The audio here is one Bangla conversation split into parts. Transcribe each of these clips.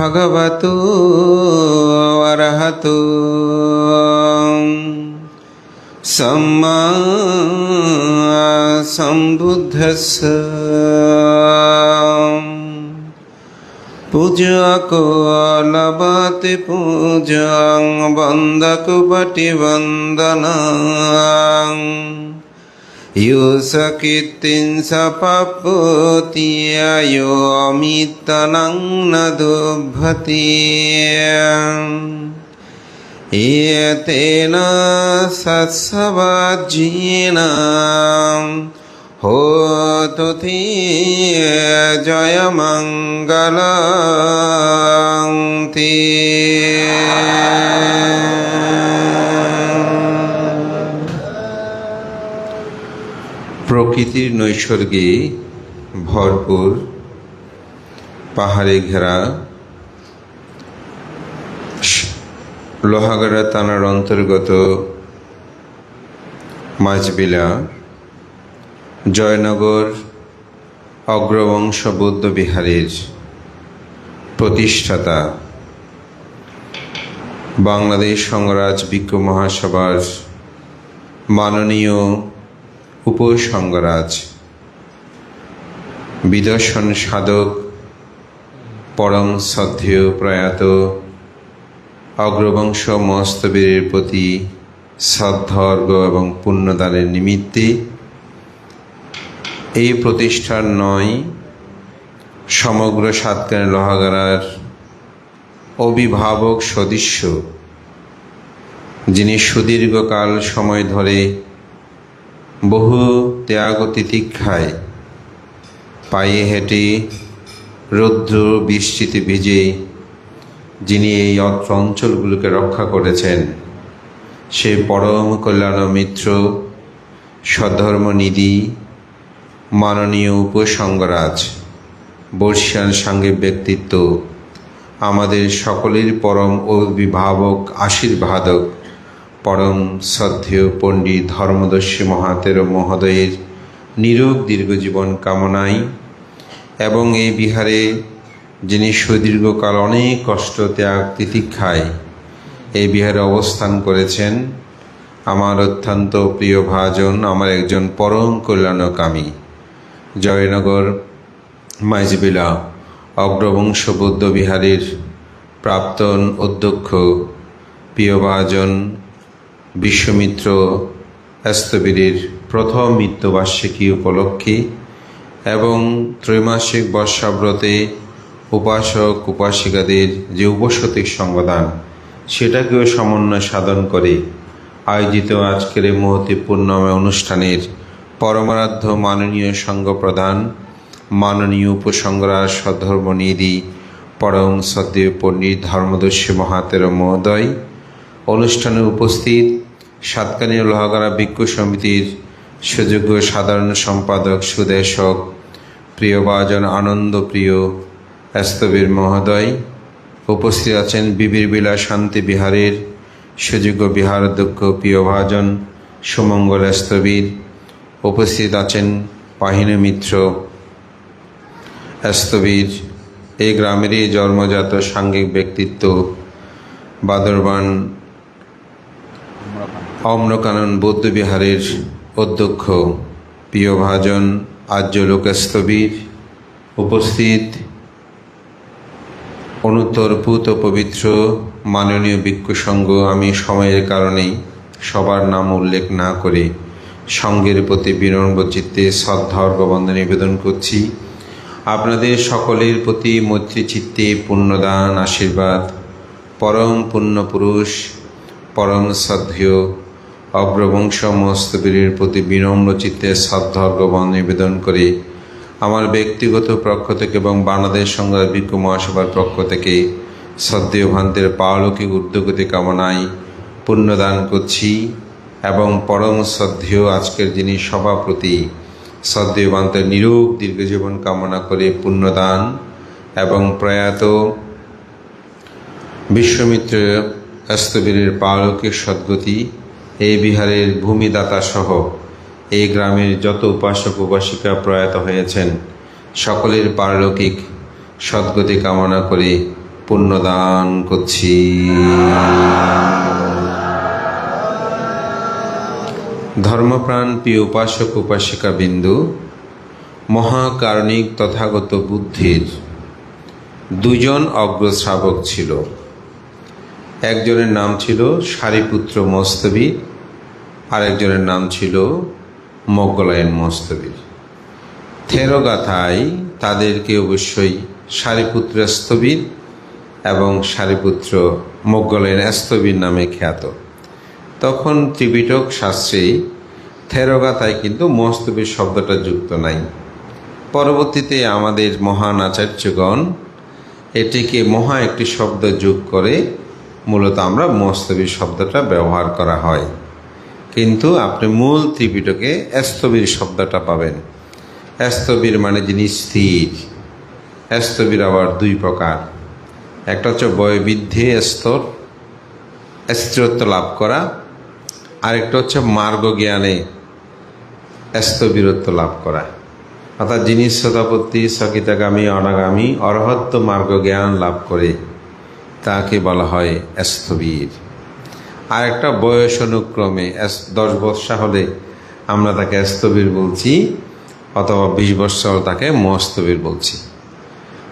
भगवतो अरहतो सम्मा सम्बुद्धस्स। पूज्यको लभते पूज्यं वन्दको पटिवन्दनं यो सकीर्तिं सपप्पोति यो अमितनं न दुभ्यति। एतेन सत्सवाज्येन होतु ते जयमङ्गलं ते। প্রকৃতির নৈসর্গে ভরপুর পাহাড়ে ঘেরা লোহাগাড়া থানার অন্তর্গত মাঝবিলা জয়নগর অগ্রবংশ বৌদ্ধ বিহারের প্রতিষ্ঠাতা বাংলাদেশ সংঘরাজ ভিক্ষু মহাসভার মাননীয় উপসংঘরাজ বিদর্শন সাধক পরম শ্রদ্ধেয় প্রয়াত অগ্রবংশ মস্তবীরের প্রতি শ্রদ্ধার্ঘ এবং পুণ্যদানের নিমিত্তে এই প্রতিষ্ঠান নয়, সমগ্র সাতকানিয়া লোহাগাড়ার অভিভাবক সদস্য, যিনি সুদীর্ঘকাল সময় ধরে বহু ত্যাগ তিতিক্ষায় পায়ে হেঁটে রৌদ্র বৃষ্টিতে ভিজে যিনি এই অঞ্চলগুলোকে রক্ষা করেছেন, সে পরম কল্যাণ মিত্র সধর্মনিধি মাননীয় উপসংঘরাজ বর্ষিয়ান সাংঘিক ব্যক্তিত্ব, আমাদের সকলের পরম অভিভাবক আশীর্বাদক পরম শ্রদ্ধেয় পণ্ডিত ধর্মদর্শী মহাতের মহোদয়ের নিরোগ দীর্ঘজীবন কামনায় এবং এই বিহারে যিনি সুদীর্ঘকাল অনেক কষ্ট ত্যাগ তিতিক্ষায় এই বিহারে অবস্থান করেছেন, আমার অত্যন্ত প্রিয় ভাজন, আমার একজন পরম কল্যাণকামী জয়নগর মাঝবিলা অগ্রবংশ বৌদ্ধ বিহারের প্রাক্তন অধ্যক্ষ প্রিয় ভাজন বিশ্বমিত্র স্থবিরের প্রথম মৃত্যুবার্ষিকী উপলক্ষে এবং ত্রৈমাসিক বর্ষাব্রতে উপাসক উপাসিকাদের যে উপসতিক সংবাদান, সেটাকেও সমন্বয় সাধন করে আয়োজিত আজকের এই মহত্বপূর্ণময় অনুষ্ঠানের পরমারাধ্য মাননীয় সংঘপ্রধান মাননীয় উপসংঘরাজ সধর্মনিধি পরম শ্রদ্ধেয় পণ্ডিত ধর্মদর্শী মহাতের মহোদয়, অনুষ্ঠানে উপস্থিত সাতকানিয়া লোহাগাড়া ভিক্ষু সমিতির সুযোগ্য সাধারণ সম্পাদক সুদেশক প্রিয়ভাজন আনন্দপ্রিয় স্থবির মহোদয়, উপস্থিত আছেন বিবির বিলা শান্তি বিহারের সুযোগ্য বিহার অধ্যক্ষ প্রিয়ভাজন সুমঙ্গল স্থবির, উপস্থিত আছেন পাহিনী মিত্র স্থবির, এই গ্রামেরই জন্মজাত সাংঘিক ব্যক্তিত্ব বাদরবান অম্রকানন বৌদ্ধ বিহারের অধ্যক্ষ প্রিয়ভাজন আর্যলোক স্থবির, উপস্থিত অনুত্তর পুত পবিত্র মাননীয় ভিক্ষু সংঘ। আমি সময়ের কারণেই সবার নাম উল্লেখ না করে সংঘের প্রতি বিনম্র চিত্তে শ্রদ্ধার্ঘ বন্দনা নিবেদন করছি। আপনাদের সকলের প্রতি মৈত্রী চিত্তে পুণ্যদান আশীর্বাদ পরম পুণ্যপুরুষ পরম শ্রদ্ধেয় অগ্রবংশ মস্তবীরের প্রতি বিনম্র চিত্তে শ্রদ্ধার্ঘ বন্দনা নিবেদন করে আমার ব্যক্তিগত পক্ষ থেকে এবং বাংলাদেশ সংঘরাজ ভিক্ষু মহাসভার পক্ষ থেকে শ্রদ্ধেয় ভান্তের পারলৌকিক ঊর্ধ্বগতি কামনায় পুণ্যদান করছি এবং পরম শ্রদ্ধেয় আজকের যিনি সভাপতি শ্রদ্ধেয় ভান্তের নিরোগ দীর্ঘজীবন কামনা করে পুণ্যদান এবং প্রয়াত বিশ্বমিত্র স্থবিরের পারলৌকিক সদ্গতি এই বিহারের ভূমিদাতা সহ এই গ্রামের যত উপাসক উপাসিকা প্রয়াত হয়েছেন সকলের পারলৌকিক সদ্গতি কামনা করে পুণ্যদান করছি। ধর্মপ্রাণ প্রিয় উপাসক উপাসিকা বিন্দু, মহাকারণিক তথাগত বুদ্ধির দুজন অগ্রশ্রাবক ছিল। একজনের নাম ছিল সারিপুত্র মস্তবী, আরেকজনের নাম ছিল মোগলায়ন মস্তবী। থেরগাথায় তাদেরকে অবশ্যই সারিপুত্র স্থবির এবং সারিপুত্র মোগলায়ন স্থবির নামে খ্যাত। তখন ত্রিপিটক শাস্ত্রে থেরগাথায় কিন্তু মস্তবীর শব্দটা যুক্ত নাই। পরবর্তীতে আমাদের মহান আচার্যগণ এটিকে মহা একটি শব্দ যোগ করে মূলত আমরা মস্তবীর শব্দটা ব্যবহার করা হয়। কিন্তু আপনি মূল ত্রিপিটকে স্থবির শব্দটা পাবেন। স্থবির মানে যিনি স্থির। স্থবির আবার দুই প্রকার, একটা হচ্ছে বয়োবৃদ্ধি স্থিরত্ব লাভ করা, আরেকটা হচ্ছে মার্গ জ্ঞানে স্থবিরত্ব লাভ করা। অর্থাৎ যিনি শতাপত্তি সকিতাগামী অনাগামী অরহত্ব মার্গ জ্ঞান লাভ করে তাকে বলা হয় স্থবির। আর একটা বয়স অনুক্রমে 10 বর্ষা হলে আমরা তাকে স্থবির বলছি, অথবা 20 বর্ষা হলে তাকে মস্তবীর বলছি।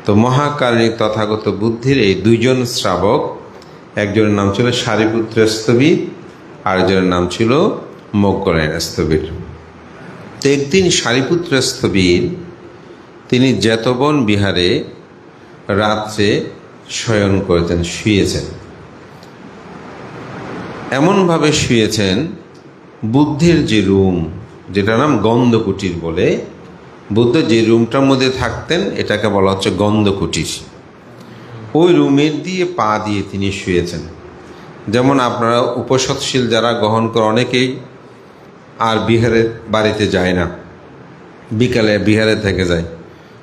তো মহাকারণিক তথাগত বুদ্ধির এই দুইজন শ্রাবক, একজনের নাম ছিল সারিপুত্র স্থবির, আরেকজনের নাম ছিল মোগলায়ন স্থবির। তো একদিন সারিপুত্র স্থবির তিনি জেতবন বিহারে রাত্রে শয়ন করেছেন, শুয়েছেন। এমনভাবে শুয়েছেন, বুদ্ধের যে রুম, যেটা নাম গন্ধকুটির বলে, বুদ্ধ যে রুমটার মধ্যে থাকতেন এটাকে বলা হচ্ছে গন্ধকুটির। ওই রুমের দিয়ে পা দিয়ে তিনি শুয়েছেন। যেমন আপনারা উপসৎশীল যারা গ্রহণ করে অনেকেই আর বিহারের বাড়িতে যায় না, বিকালে বিহারে থেকে যায়,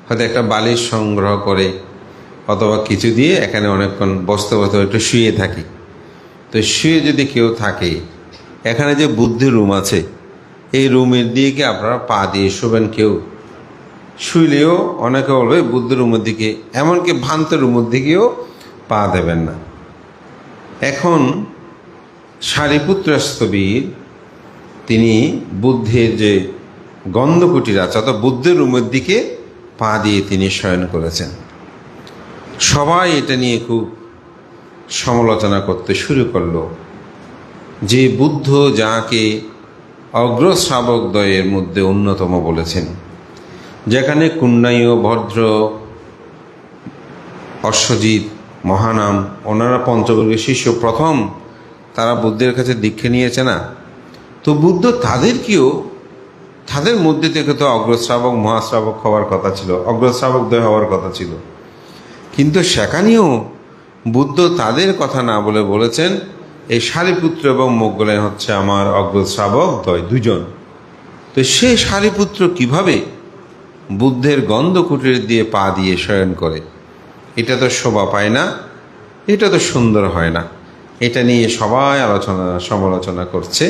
হয়তো একটা বালিশ সংগ্রহ করে অথবা কিছু দিয়ে এখানে অনেকক্ষণ বসতে বসতে একটু শুয়ে থাকি। তো শুয়ে যদি কেউ থাকে, এখানে যে বুদ্ধের রুম আছে এই রুমের দিয়ে কি আপনারা পা দিয়ে শোবেন? কেউ শুইলেও অনেকে বলবে বুদ্ধ রুমের দিকে, এমনকি ভ্রান্ত রুমের দিকেও পা দেবেন না। এখন সারিপুত্র স্থবির তিনি বুদ্ধের যে গন্ধকুটির আছে অর্থাৎ বুদ্ধের রুমের দিকে পা দিয়ে তিনি শয়ন করেছেন। সবাই এটা নিয়ে খুব সমালোচনা করতে শুরু করলো যে বুদ্ধ যাকে অগ্রশ্রাবকদ্বয়ের মধ্যে অন্যতম বলেছেন, যেখানে কুন্নাইয়, ভদ্র, অশ্বজিৎ, মহানাম ওনারা পঞ্চবর্গের শিষ্য প্রথম তারা বুদ্ধের কাছে দীক্ষা নিয়েছে না, তো বুদ্ধ তাদেরকেও তাদের মধ্যে থেকে তো অগ্রশ্রাবক মহাশ্রাবক হওয়ার কথা ছিল, অগ্রশ্রাবকদ্বয় হওয়ার কথা ছিল, কিন্তু সেখানেও বুদ্ধ তাদের কথা না বলে বলেছেন এই সারিপুত্র এবং মোগলায়ন হচ্ছে আমার অগ্রশ্রাবকদ্বয় দুজন। তো সে সারিপুত্র কিভাবে বুদ্ধের গন্ধকুটির দিয়ে পা দিয়ে শয়ন করে? এটা তো শোভা পায় না, এটা তো সুন্দর হয় না। এটা নিয়ে সবাই সমালোচনা করছে,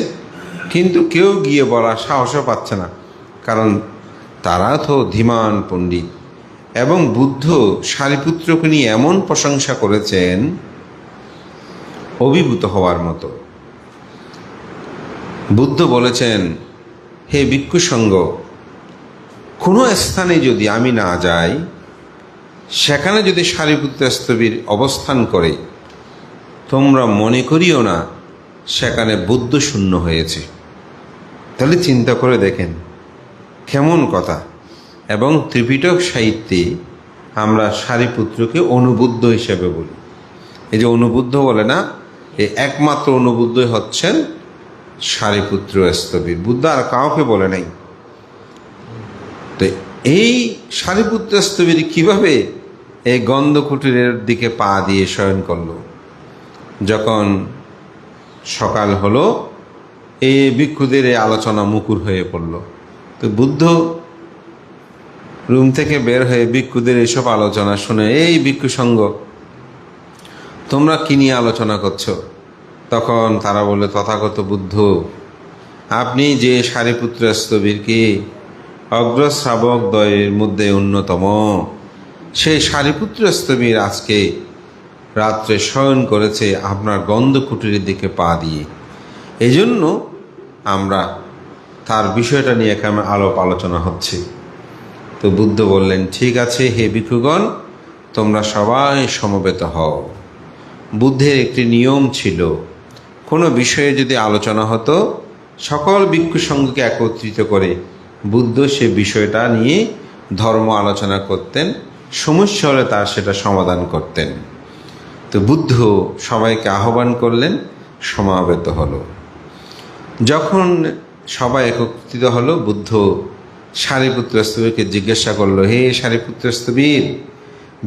কিন্তু কেউ গিয়ে বলার সাহসও পাচ্ছে না, কারণ তারা তো ধীমান পণ্ডিত। এবং বুদ্ধ সারিপুত্রকে নিয়ে এমন প্রশংসা করেছেন অভিভূত হওয়ার মতো। বুদ্ধ বলেছেন, হে ভিক্ষু সঙ্গ, কোনো স্থানে যদি আমি না যাই, সেখানে যদি সারিপুত্র স্থবির অবস্থান করে, তোমরা মনে করিও না সেখানে বুদ্ধ শূন্য হয়েছে। তাহলে চিন্তা করে দেখেন কেমন কথা। এবং ত্রিপিটক সাহিত্যে আমরা সারিপুত্রকে অনুবুদ্ধ হিসেবে বলি। এই যে অনুবুদ্ধ বলে না, এই একমাত্র অনুবুদ্ধই হচ্ছেন সারিপুত্র স্থবির, বুদ্ধ আর কাউকে বলে নাই। তো এই সারিপুত্র স্থবির কিভাবে এই গন্ধকুটিরের দিকে পা দিয়ে শয়ন করলো? যখন সকাল হলো, এই ভিক্ষুদের এই আলোচনা মুখর হয়ে পড়ল। তো বুদ্ধ রুম থেকে বের হয়ে ভিক্ষুদের এসব আলোচনা শুনে, এই ভিক্ষু সঙ্গ, তোমরা কি নিয়ে আলোচনা করছো? তখন তারা বলে, তথাগত বুদ্ধ, আপনি যে সারিপুত্র স্থবিরকে অগ্রশ্রাবকদ্বয়ের মধ্যে অন্যতম, সেই সারিপুত্র স্থবির আজকে রাত্রে শয়ন করেছে আপনার গন্ধকুটিরের দিকে পা দিয়ে। এই জন্য আমরা তার বিষয়টা নিয়ে এখানে আলোচনা হচ্ছে। তো বুদ্ধ বললেন, ঠিক আছে হে ভিক্ষুগণ, তোমরা সবাই সমবেত হও। বুদ্ধের একটি নিয়ম ছিল, কোনো বিষয়ে যদি আলোচনা হতো সকল ভিক্ষু সংঘকে একত্রিত করে বুদ্ধ সে বিষয়টা নিয়ে ধর্ম আলোচনা করতেন, সমস্যা হলে তার সেটা সমাধান করতেন। তো বুদ্ধ সবাইকে আহ্বান করলেন, সমাবেত হলো। যখন সবাই একত্রিত হলো, বুদ্ধ সারিপুত্র স্থবিরকে জিজ্ঞাসা করলো, হে সারিপুত্র স্থবির,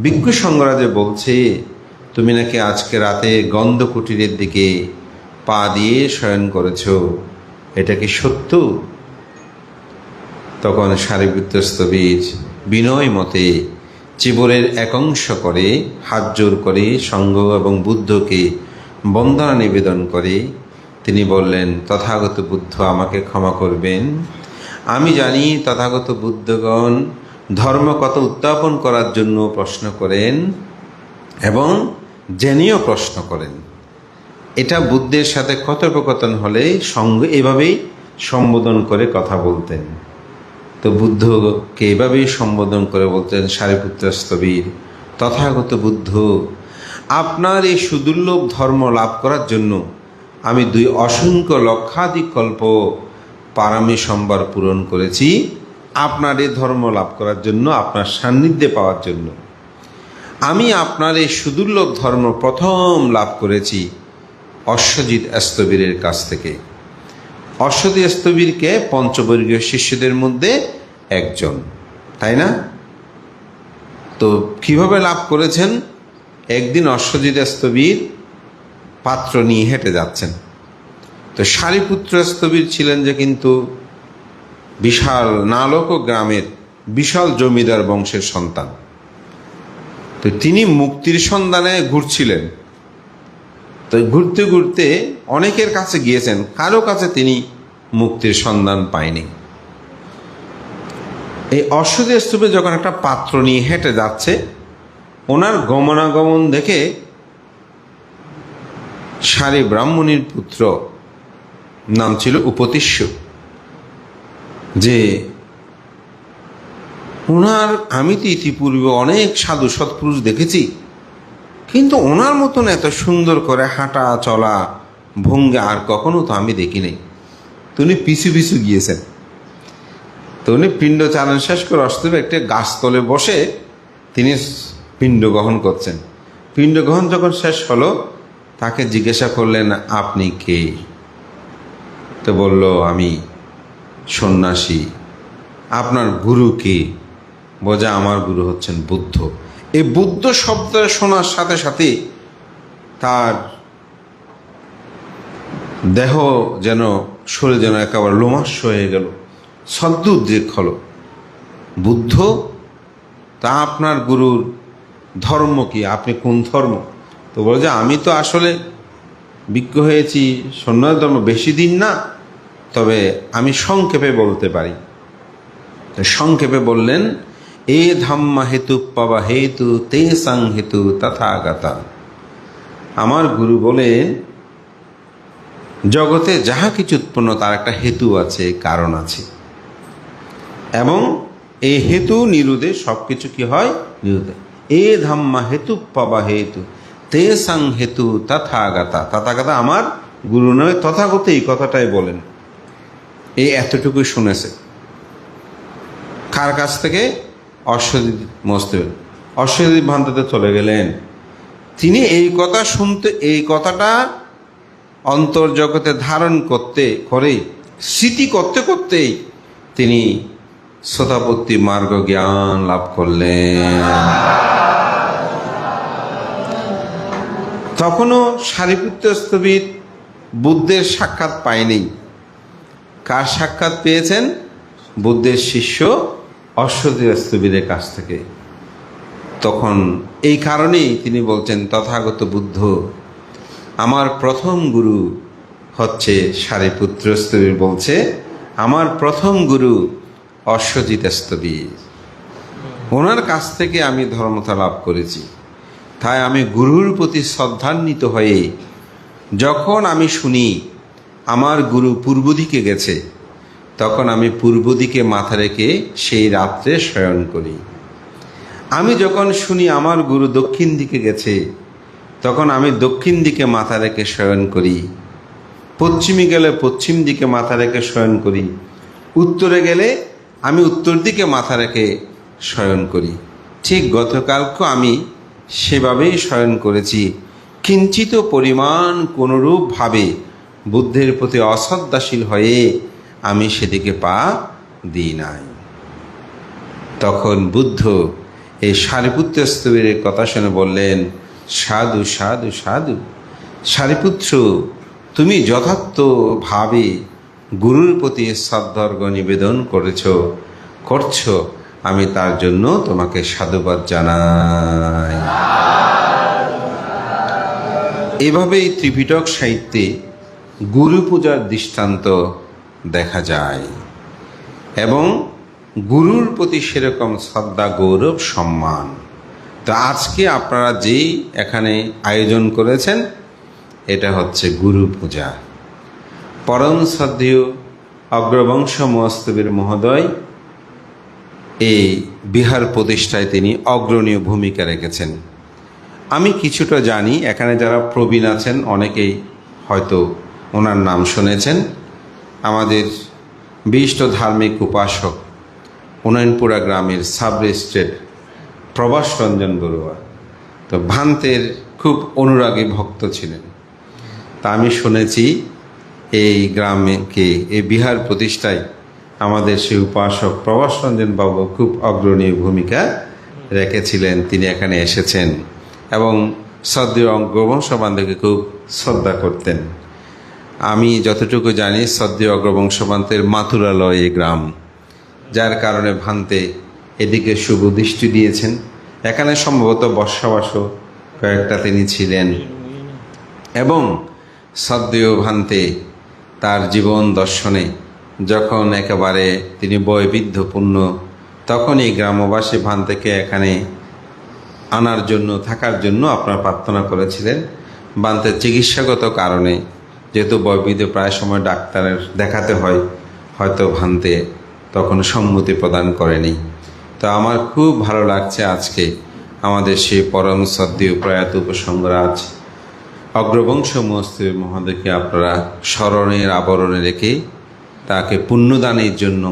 ভিক্ষু সংঘরা যে বলছে তুমি নাকি আজকে রাতে গন্ধকুটিরের দিকে পা দিয়ে শয়ন করেছ, এটা কি সত্য? তখন সারিপুত্র স্থবির বিনয় মতে চিবরের এক অংশ করে হাত জোর করে সংঘ এবং বুদ্ধকে বন্দনা নিবেদন করে তিনি বললেন, তথাগত বুদ্ধ আমাকে ক্ষমা করবেন। আমি জানি তথাগত বুদ্ধগণ ধর্মকথা উত্থাপন করার জন্য প্রশ্ন করেন এবং জেনেও প্রশ্ন করেন। এটা বুদ্ধের সাথে কথোপকথন হলে সংঘ এভাবেই সম্বোধন করে কথা বলতেন। তো বুদ্ধকে এভাবেই সম্বোধন করে বলতেন, সারিপুত্র স্থবির, তথাগত বুদ্ধ, আপনার এই সুদুর্লভ ধর্ম লাভ করার জন্য আমি 2 অসংখ্য লক্ষাধিক কল্প পারমী সম্ভার পূরণ করেছি আপনার এই ধর্ম লাভ করার জন্য, আপনার সান্নিধ্যে পাওয়ার জন্য। আমি আপনার এই সুদুর্লভ ধর্ম প্রথম লাভ করেছি অশ্বজিৎ স্থবিরের কাছ থেকে। অশ্বজিৎ স্থবিরকে পঞ্চবর্গীয় শিষ্যদের মধ্যে একজন, তাই না? তো কিভাবে লাভ করেছেন? একদিন অশ্বজিৎ স্থবির পাত্র নিয়ে হেঁটে যাচ্ছেন। তো সারিপুত্র স্থবির ছিলেন যে কিন্তু বিশাল নালক গ্রামের বিশাল জমিদার বংশের সন্তান। তো তিনি মুক্তির সন্ধানে ঘুরছিলেন। তো ঘুরতে ঘুরতে অনেকের কাছে গিয়েছেন, কারো কাছে তিনি মুক্তির সন্ধান পায়নি। এই অশ্বজিৎ স্থবির যখন একটা পাত্র নিয়ে হেঁটে যাচ্ছে, ওনার গমনাগমন দেখে সারি ব্রাহ্মণীর পুত্র, নাম ছিল উপতিষ্য, যে ওনার আমি তো ইতিপূর্বে অনেক সাধু সৎপুরুষ দেখেছি, কিন্তু ওনার মতন এত সুন্দর করে হাঁটা চলা ভঙ্গি আর কখনো তো আমি দেখি নাই। তো উনি পিছু পিছু গিয়েছেন। তো উনি পিণ্ড চালন শেষ করে অস্তবে একটা গাছতলে বসে তিনি পিণ্ড গ্রহণ করছেন। পিণ্ড গ্রহণ যখন শেষ হলো, তাকে জিজ্ঞাসা করলেন, আপনি কে? তো বলল, আমি সন্ন্যাসী। আপনার গুরু কে? বোঝা, আমার গুরু হচ্ছেন বুদ্ধ। এই বুদ্ধ শব্দ শোনার সাথে সাথে তার দেহ যেন, শরীর যেন একেবারে লোমাস্য হয়ে গেল, সদ্য উদ্রেক হলো। বুদ্ধ, তা আপনার গুরুর ধর্ম কি? আপনি কোন ধর্ম? তো বলে যে আমি তো আসলে বিজ্ঞ হয়েছি সন্ন্যাস ধর্ম, বেশি দিন না, তবে আমি সংক্ষেপে বলতে পারি। সংক্ষেপে বললেন, এ ধাম্মা হেতু পাবা হেতু তে সাং হেতু তথাগতা। আমার গুরু বলে, জগতে যাহা কিছু উৎপন্ন তার একটা হেতু আছে, কারণ আছে, এবং এই হেতু নিরুদে সব কিছু কি হয়? নিরুদে। এ ধাম্মা হেতু পাবা হেতু তে সাং হেতু তথাগতা। তথাগতা আমার গুরু নয়, তথাগত এই কথাটাই বলেন। এই এতটুকুই শুনেছে কার কাছ থেকে? অশ্বজিৎ মস্তবির। অশ্বজিৎ ভান্তাতে চলে গেলেন। তিনি এই কথা শুনতে, এই কথাটা অন্তর্জগতে ধারণ করে স্মৃতি করতে করতেই তিনি শ্রোতাপত্তি মার্গ জ্ঞান লাভ করলেন। তখনও সারিপুত্র স্থবির বুদ্ধের সাক্ষাৎ পায়নি। কার সাক্ষাৎ পেয়েছেন? বুদ্ধের শিষ্য অশ্বজিৎ স্থবিরের কাছ থেকে। তখন এই কারণেই তিনি বলছেন, তথাগত বুদ্ধ, আমার প্রথম গুরু হচ্ছে সারিপুত্র স্থবির। বলছে, আমার প্রথম গুরু অশ্বজিৎ স্থবির, ওনার কাছ থেকে আমি ধর্মতা লাভ করেছি। তাই আমি গুরুর প্রতি শ্রদ্ধান্বিত হয়ে যখন আমি শুনি আমার গুরু পূর্ব দিকে গেছে, তখন আমি পূর্ব দিকে মাথা রেখে সেই রাত্রে শয়ন করি। আমি যখন শুনি আমার গুরু দক্ষিণ দিকে গেছে, তখন আমি দক্ষিণ দিকে মাথা রেখে শয়ন করি। পশ্চিমে গেলে পশ্চিম দিকে মাথা রেখে শয়ন করি। উত্তরে গেলে আমি উত্তর দিকে মাথা রেখে শয়ন করি। ঠিক গতকালকেও আমি সেভাবেই শয়ন করেছি। কিঞ্চিত পরিমাণ কোনরূপভাবে বুদ্ধের প্রতি অশ্রদ্ধাশীল হয়ে আমি সেদিকে পা দিই নাই। তখন বুদ্ধ এই সারিপুত্র স্তবীরের কথা শুনে বললেন, সাধু সাধু সাধু, সারিপুত্র, তুমি যথার্থভাবে গুরুর প্রতি শ্রদ্ধার্ঘ নিবেদন করছো, আমি তার জন্য তোমাকে সাধুবাদ জানাই। এভাবেই ত্রিপিটক সাহিত্যে গুরু পূজার দৃষ্টান্ত দেখা যায় এবং গুরুর প্রতি সেরকম শ্রদ্ধা, গৌরব, সম্মান। তো আজকে আপনারা যেই এখানে আয়োজন করেছেন, এটা হচ্ছে গুরু পূজা। পরম শ্রদ্ধেয় অগ্রবংশ মহস্তবীর মহোদয় এই বিহার প্রতিষ্ঠায় তিনি অগ্রণীয় ভূমিকা রেখেছেন। আমি কিছুটা জানি, এখানে যারা প্রবীণ আছেন অনেকেই হয়তো ওনার নাম শুনেছেন। আমাদের বিশিষ্ট ধার্মিক উপাসক উনয়নপুরা গ্রামের সাব রেজিস্ট্রেট প্রভাস রঞ্জন বড়ুয়া তো ভান্তের খুব অনুরাগী ভক্ত ছিলেন। তা আমি শুনেছি এই গ্রামকে এই বিহার প্রতিষ্ঠায় আমাদের সেই উপাসক প্রভাস রঞ্জন বাবু খুব অগ্রণীয় ভূমিকা রেখেছিলেন। তিনি এখানে এসেছেন এবং শ্রদ্ধেয় অগ্রবংশবান্ধকে খুব শ্রদ্ধা করতেন। আমি যতটুকু জানি শ্রদ্ধেয় অগ্রবংশবান্ধের মাথুরালয় এই গ্রাম, যার কারণে ভান্তে এদিকে শুভ দৃষ্টি দিয়েছেন। এখানে সম্ভবত বর্ষাবাসও কয়েকটা তিনি ছিলেন এবং শ্রদ্ধেয় ভান্তে তার জীবন দর্শনে যখন একেবারে তিনি বয়বৃদ্ধপূর্ণ, তখন এই গ্রামবাসী ভান্তেকে এখানে আনার জন্য, থাকার জন্য আপনারা প্রার্থনা করেছিলেন। ভান্তের চিকিৎসাগত কারণে, যেহেতু বয়বৃদ্ধ প্রায় সময় ডাক্তারের দেখাতে হয়, হয়তো ভান্তে তখন সম্মতি প্রদান করেনি। তো আমার খুব ভালো লাগছে আজকে আমাদের সেই পরম শ্রদ্ধেয় প্রয়াত উপসংগরাজ অগ্রবংশ মহস্তবীর মহোদয়কে আপনারা স্মরণের আবরণে রেখে তাকে পুণ্যদানের জন্য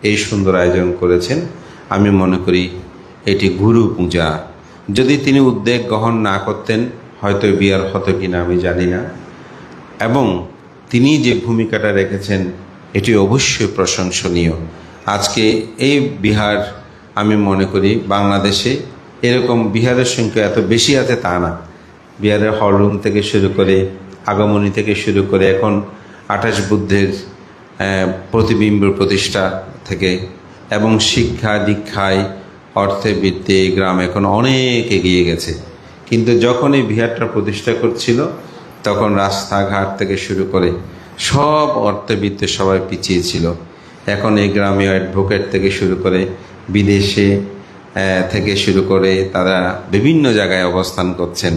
এই সুন্দর আয়োজন করেছেন। আমি মনে করি এটি গুরু পূজা। যদি তিনি উদ্যোগ গ্রহণ না করতেন, হয়তো বিহার হতো কিনা আমি জানি না। এবং তিনি যে ভূমিকাটা রেখেছেন এটি অবশ্যই প্রশংসনীয়। আজকে এই বিহার, আমি মনে করি বাংলাদেশে এরকম বিহারের সংখ্যা এত বেশি আছে তা না। বিহারের হলরুম থেকে শুরু করে, আগমনী থেকে শুরু করে, এখন 28 বুদ্ধের প্রতিবিম্ব প্রতিষ্ঠা থেকে এবং শিক্ষা দীক্ষায়, অর্থে, বৃত্তে এই গ্রাম এখন অনেক এগিয়ে গেছে। কিন্তু যখন এই বিহারটা প্রতিষ্ঠা করছিল, তখন রাস্তাঘাট থেকে শুরু করে সব অর্থবিত্তে সবাই পিছিয়ে ছিল। এখন এই গ্রামে অ্যাডভোকেট থেকে শুরু করে, বিদেশে থেকে শুরু করে তারা বিভিন্ন জায়গায় অবস্থান করছেন।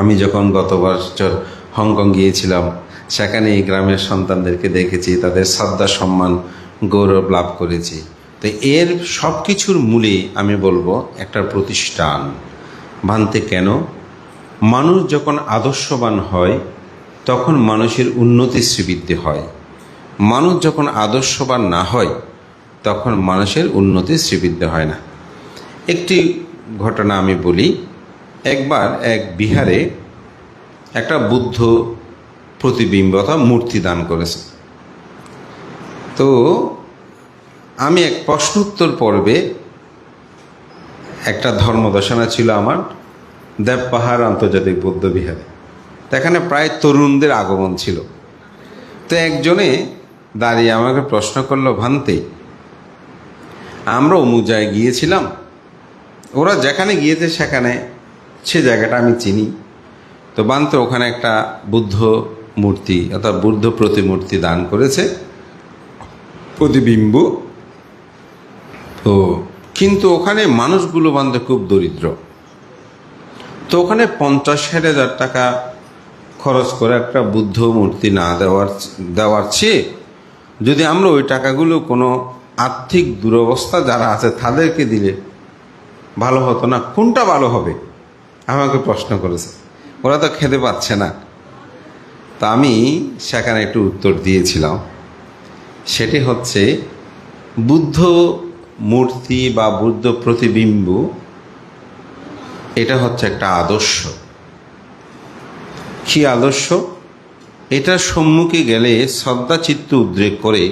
আমি যখন গত বছর হংকং গিয়েছিলাম, সেখানে এই গ্রামের সন্তানদেরকে দেখেছি, তাদের শ্রদ্ধা, সম্মান, গৌরব লাভ করেছি। তো এর সব কিছুর মূলে আমি বলবো একটা প্রতিষ্ঠান। ভান্তে কেন? মানুষ যখন আদর্শবান হয় তখন মানুষের উন্নতি শ্রীবৃদ্ধি হয়। মানুষ যখন আদর্শবান না হয় তখন মানুষের উন্নতি শ্রীবৃদ্ধি হয় না। একটি ঘটনা আমি বলি। একবার এক বিহারে একটা বুদ্ধ প্রতিবিম্ব অথবা মূর্তি দান করেছে। তো আমি এক প্রশ্নোত্তর পর্বে একটা ধর্মদর্শনা ছিল আমার দেবপাহাড় আন্তর্জাতিক বৌদ্ধ বিহারে। এখানে প্রায় তরুণদের আগমন ছিল। তো একজনে দাঁড়িয়ে আমাকে প্রশ্ন করলো, ভান্তে, আমরা অমুক জায়গায় গিয়েছিলাম, ওরা যেখানে গিয়েছে সেখানে সে জায়গাটা আমি চিনি। তো ভান্তে ওখানে একটা বুদ্ধ মূর্তি অর্থাৎ বুদ্ধ প্রতিমূর্তি দান করেছে, প্রতিবিম্ব। তো কিন্তু ওখানে মানুষগুলো বান্ধে খুব দরিদ্র। তো ওখানে 50-60 হাজার টাকা খরচ করে একটা বুদ্ধ মূর্তি না দেওয়ার চেয়ে যদি আমরা ওই টাকাগুলো কোনো আর্থিক দুরবস্থা যারা আছে তাদেরকে দিলে ভালো হতো না? কোনটা ভালো হবে আমাকে প্রশ্ন করেছে। ওরা তো খেতে পাচ্ছে না। তা আমি সেখানে একটু উত্তর দিয়েছিলাম, সেটি হচ্ছে বুদ্ধ মূর্তি বা বুদ্ধ প্রতিবিম্ব এটা হচ্ছে একটা আদর্শ। কি আদর্শ? এটার সম্মুখে গেলে শ্রদ্ধা চিত্ত উদ্রেক করে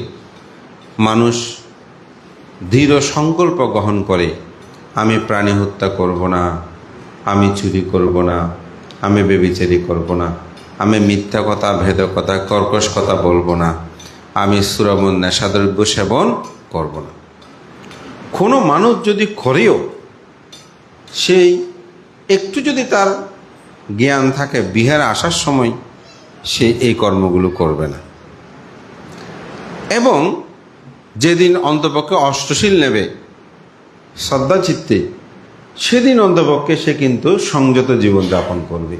মানুষ দৃঢ় সংকল্প গ্রহণ করে, আমি প্রাণী হত্যা করব না, আমি চুরি করব না, আমি ব্যভিচারী করব না, আমি মিথ্যা কথা, ভেদ কথা, কর্কশ কথা বলবো না, আমি সুরামন নেশাদ্রব্য সেবন করব না। কোনো মানুষ যদি করেও সেই একটু যদি তার জ্ঞান থাকে, বিহারে আসার সময় সে এই কর্মগুলো করবে না। এবং যেদিন অন্তপক্ষে অষ্টশীল নেবে শ্রদ্ধা চিত্তে, সেদিন অন্তপক্ষে সে কিন্তু সংযত জীবনযাপন করবে।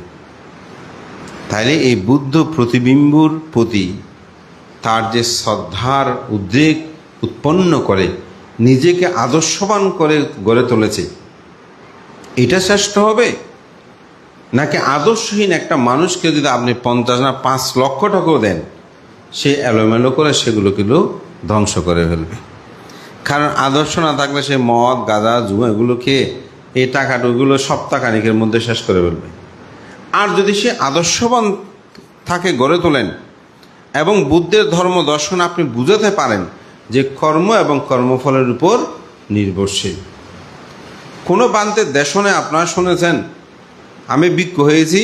তাইলে এই বুদ্ধ প্রতিবিম্বর প্রতি তার যে শ্রদ্ধার উদ্রেক উৎপন্ন করে নিজেকে আদর্শবান করে গড়ে তুলেছে, এটা শ্রেষ্ঠ হবে নাকি আদর্শহীন একটা মানুষকে যদি আপনি 50 না 5 লক্ষ টাকাও দেন, সে এলোমেলো করে সেগুলো কিন্তু ধ্বংস করে ফেলবে। কারণ আদর্শ না থাকলে সে মদ, গাঁজা, জুয়া এগুলো খেয়ে এই টাকাটুকুগুলো সপ্তাহখানিকের মধ্যে শেষ করে ফেলবে। আর যদি সে আদর্শবান থাকে গড়ে তোলেন এবং বুদ্ধের ধর্ম দর্শন আপনি বুঝাতে পারেন যে কর্ম এবং কর্মফলের উপর নির্ভরশীল। কোনো প্রান্তের দেশনে আপনারা শুনেছেন, আমি ভিক্ষু হয়েছি,